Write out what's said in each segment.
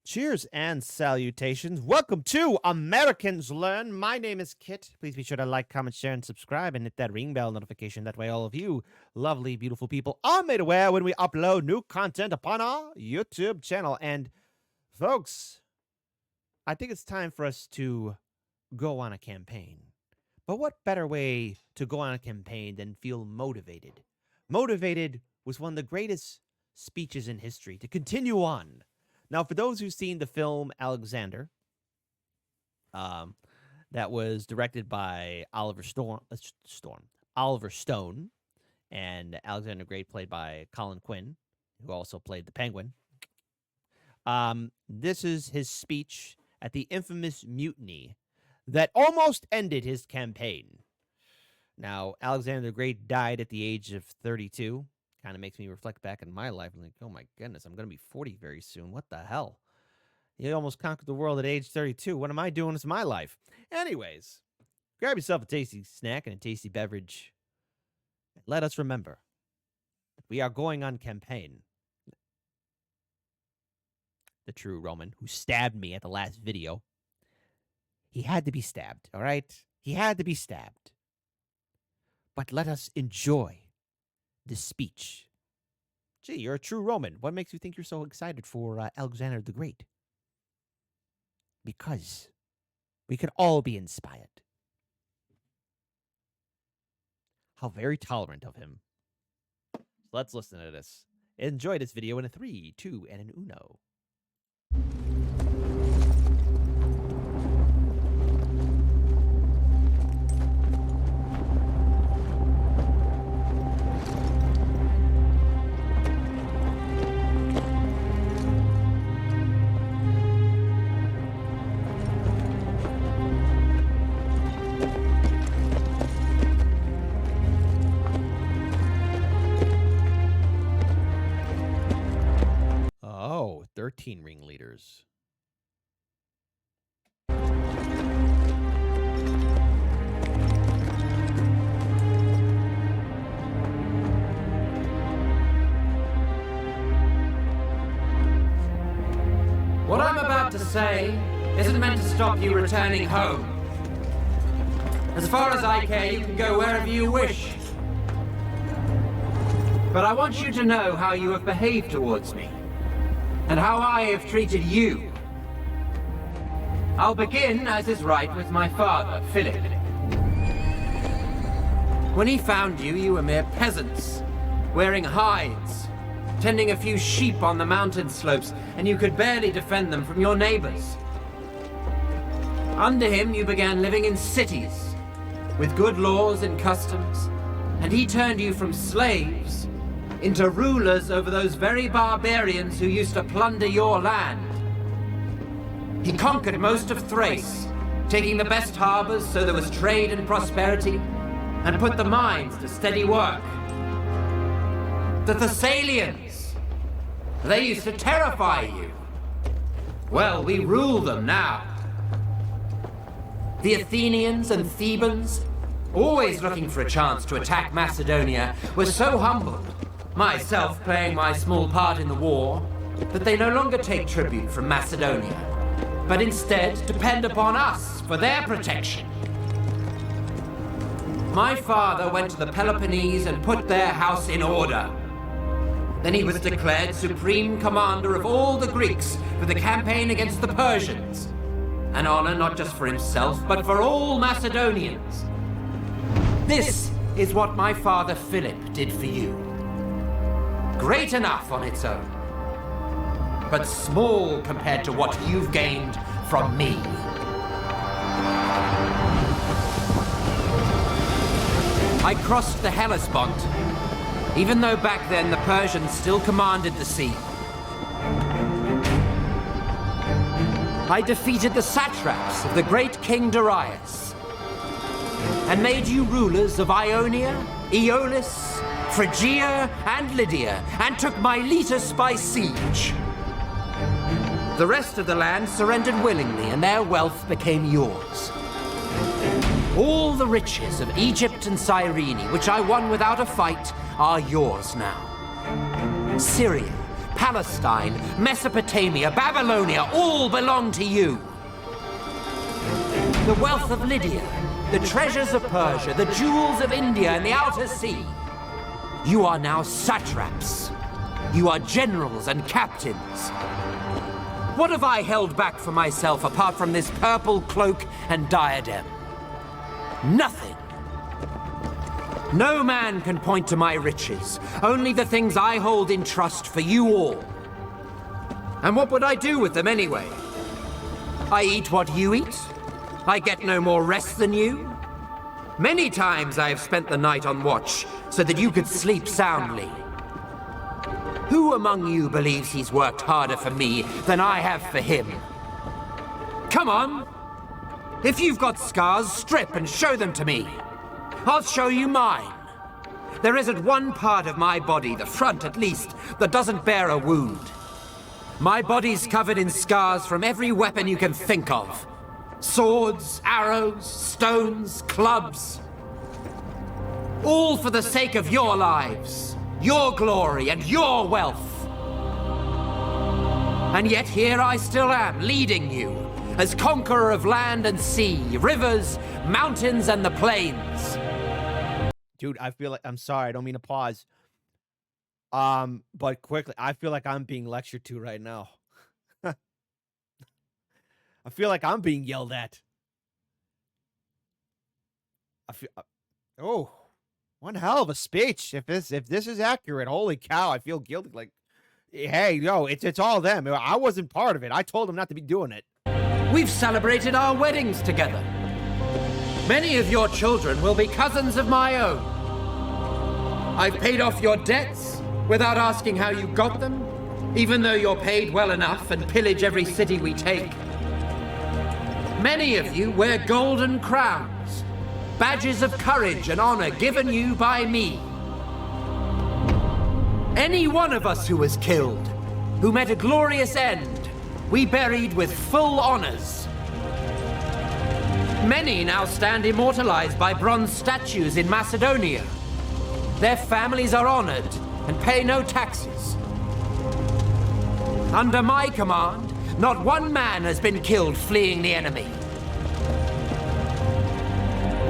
Cheers and salutations. Welcome to Americans Learn. My name is Kit. Please be sure to like, comment, share, and subscribe, and hit that ring bell notification. That way all of you lovely, beautiful people are made aware when we upload new content upon our YouTube channel. And folks, I think it's time for us to go on a campaign. But what better way to go on a campaign than feel motivated? Motivated was one of the greatest speeches in history to continue on. Now, for those who've seen the film Alexander, that was directed by Oliver Stone, and Alexander the Great played by Colin Quinn, who also played the Penguin. This is his speech at the infamous Mutiny that almost ended his campaign. Now, Alexander the Great died at the age of 32. Kind of makes me reflect back on my life and like, oh my goodness, I'm going to be 40 very soon. What the hell? You almost conquered the world at age 32. What am I doing with my life? Anyways, grab yourself a tasty snack and a tasty beverage. Let us remember that we are going on campaign. The true Roman who stabbed me at the last video. He had to be stabbed, all right? He had to be stabbed. But let us enjoy this speech. Gee, you're a true Roman. What makes you think you're so excited for Alexander the Great? Because we can all be inspired. How very tolerant of him. Let's listen to this. Enjoy this video in a 3, 2, and an uno. Oh, 13 ringleaders. What I'm about to say isn't meant to stop you returning home. As far as I care, you can go wherever you wish. But I want you to know how you have behaved towards me, and how I have treated you. I'll begin, as is right, with my father, Philip. When he found you, you were mere peasants, wearing hides, tending a few sheep on the mountain slopes, and you could barely defend them from your neighbors. Under him, you began living in cities, with good laws and customs, and he turned you from slaves into rulers over those very barbarians who used to plunder your land. He conquered most of Thrace, taking the best harbors so there was trade and prosperity, and put the mines to steady work. The Thessalians, they used to terrify you. Well, we rule them now. The Athenians and Thebans, always looking for a chance to attack Macedonia, were so humbled, myself playing my small part in the war, that they no longer take tribute from Macedonia, but instead depend upon us for their protection. My father went to the Peloponnese and put their house in order. Then he was declared supreme commander of all the Greeks for the campaign against the Persians, an honor not just for himself, but for all Macedonians. This is what my father Philip did for you. Great enough on its own, but small compared to what you've gained from me. I crossed the Hellespont, even though back then the Persians still commanded the sea. I defeated the satraps of the great King Darius, and made you rulers of Ionia, Aeolis, Phrygia, and Lydia, and took Miletus by siege. The rest of the land surrendered willingly, and their wealth became yours. All the riches of Egypt and Cyrene, which I won without a fight, are yours now. Syria, Palestine, Mesopotamia, Babylonia, all belong to you. The wealth of Lydia, the treasures of Persia, the jewels of India and the Outer Sea. You are now satraps. You are generals and captains. What have I held back for myself apart from this purple cloak and diadem? Nothing. No man can point to my riches, only the things I hold in trust for you all. And what would I do with them anyway? I eat what you eat. I get no more rest than you. Many times I have spent the night on watch so that you could sleep soundly. Who among you believes he's worked harder for me than I have for him? Come on! If you've got scars, strip and show them to me. I'll show you mine. There isn't one part of my body, the front at least, that doesn't bear a wound. My body's covered in scars from every weapon you can think of. Swords, arrows, stones, clubs. All for the sake of your lives, your glory, and your wealth. And yet here I still am, leading you, as conqueror of land and sea, rivers, mountains, and the plains. Dude, I feel like, I'm sorry, I don't mean to pause. But quickly, I feel like I'm being lectured to right now. I feel like I'm being yelled at. I feel, oh, one hell of a speech. If this is accurate, holy cow, I feel guilty. Like, hey, no, it's all them. I wasn't part of it. I told them not to be doing it. We've celebrated our weddings together. Many of your children will be cousins of my own. I've paid off your debts without asking how you got them, even though you're paid well enough and pillage every city we take. Many of you wear golden crowns, badges of courage and honor given you by me. Any one of us who was killed, who met a glorious end, we buried with full honors. Many now stand immortalized by bronze statues in Macedonia. Their families are honored and pay no taxes. Under my command, not one man has been killed fleeing the enemy.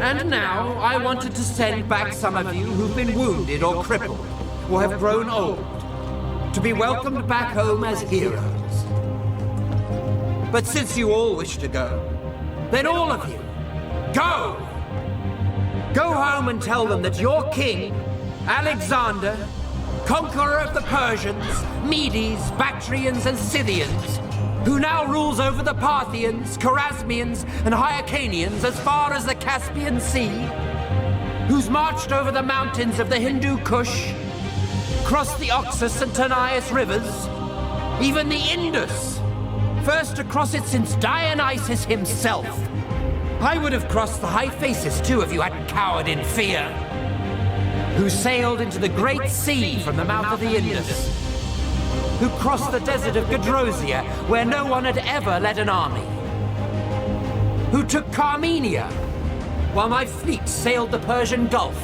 And now, I wanted to send back some of you who've been wounded or crippled, or have grown old, to be welcomed back home as heroes. But since you all wish to go, then all of you, go! Go home and tell them that your king, Alexander, conqueror of the Persians, Medes, Bactrians, and Scythians, who now rules over the Parthians, Chorasmians, and Hyrcanians as far as the Caspian Sea, who's marched over the mountains of the Hindu Kush, crossed the Oxus and Tanais rivers, even the Indus, first to cross it since Dionysus himself. I would have crossed the Hyphasis too if you hadn't cowered in fear. Who sailed into the Great Sea from the mouth of the Indus. Who crossed the desert of Gedrosia, where no one had ever led an army. Who took Carmenia, while my fleet sailed the Persian Gulf.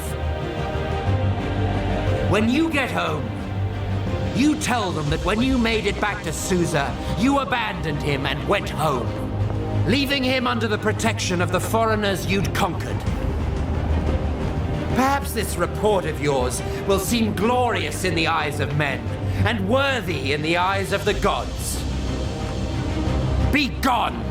When you get home, you tell them that when you made it back to Susa, you abandoned him and went home, leaving him under the protection of the foreigners you'd conquered. Perhaps this report of yours will seem glorious in the eyes of men, and worthy in the eyes of the gods. Be gone!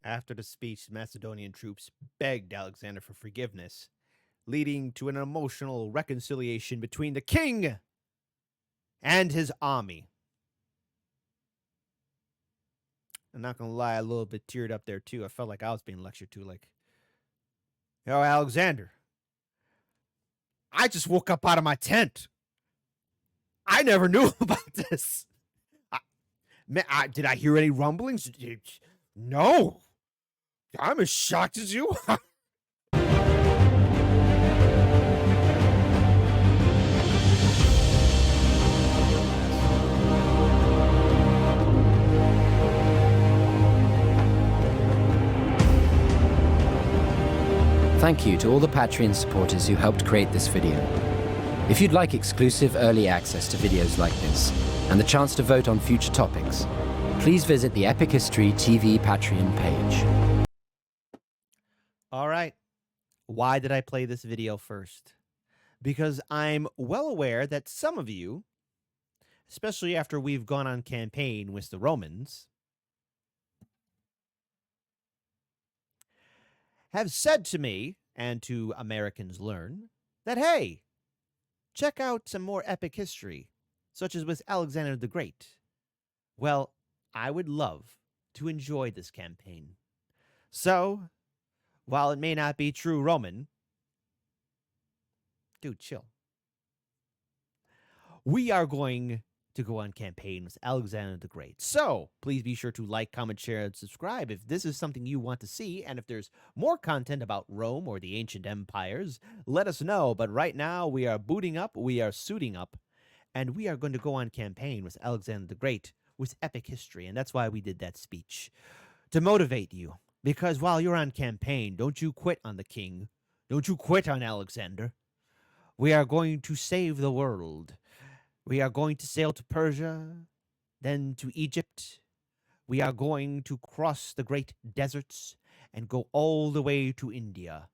After the speech, the Macedonian troops begged Alexander for forgiveness, leading to an emotional reconciliation between the king and his army. I'm not gonna lie, a little bit teared up there too. I felt like I was being lectured to, like, yo, Alexander, I just woke up out of my tent. I never knew about this. Did I hear any rumblings? No. I'm as shocked as you are. Thank you to all the Patreon supporters who helped create this video. If you'd like exclusive early access to videos like this, and the chance to vote on future topics, please visit the Epic History TV Patreon page. All right. Why did I play this video first? Because I'm well aware that some of you, especially after we've gone on campaign with the Romans, have said to me, and to Americans Learn, that, hey, check out some more epic history, such as with Alexander the Great. Well, I would love to enjoy this campaign. So, while it may not be true Roman, dude, chill. We are going to go on campaign with Alexander the Great. So please be sure to like, comment, share, and subscribe if this is something you want to see. And if there's more content about Rome or the ancient empires, let us know. But right now we are booting up, we are suiting up, and we are going to go on campaign with Alexander the Great with epic history. And that's why we did that speech, to motivate you. Because while you're on campaign, don't you quit on the king. Don't you quit on Alexander. We are going to save the world. We are going to sail to Persia, then to Egypt. We are going to cross the great deserts and go all the way to India.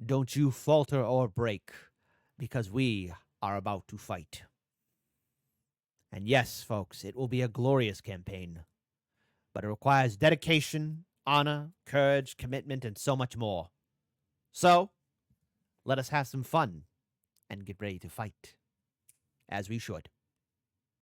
Don't you falter or break, because we are about to fight. And yes, folks, it will be a glorious campaign, but it requires dedication, honor, courage, commitment, and so much more. So, let us have some fun and get ready to fight, as we should.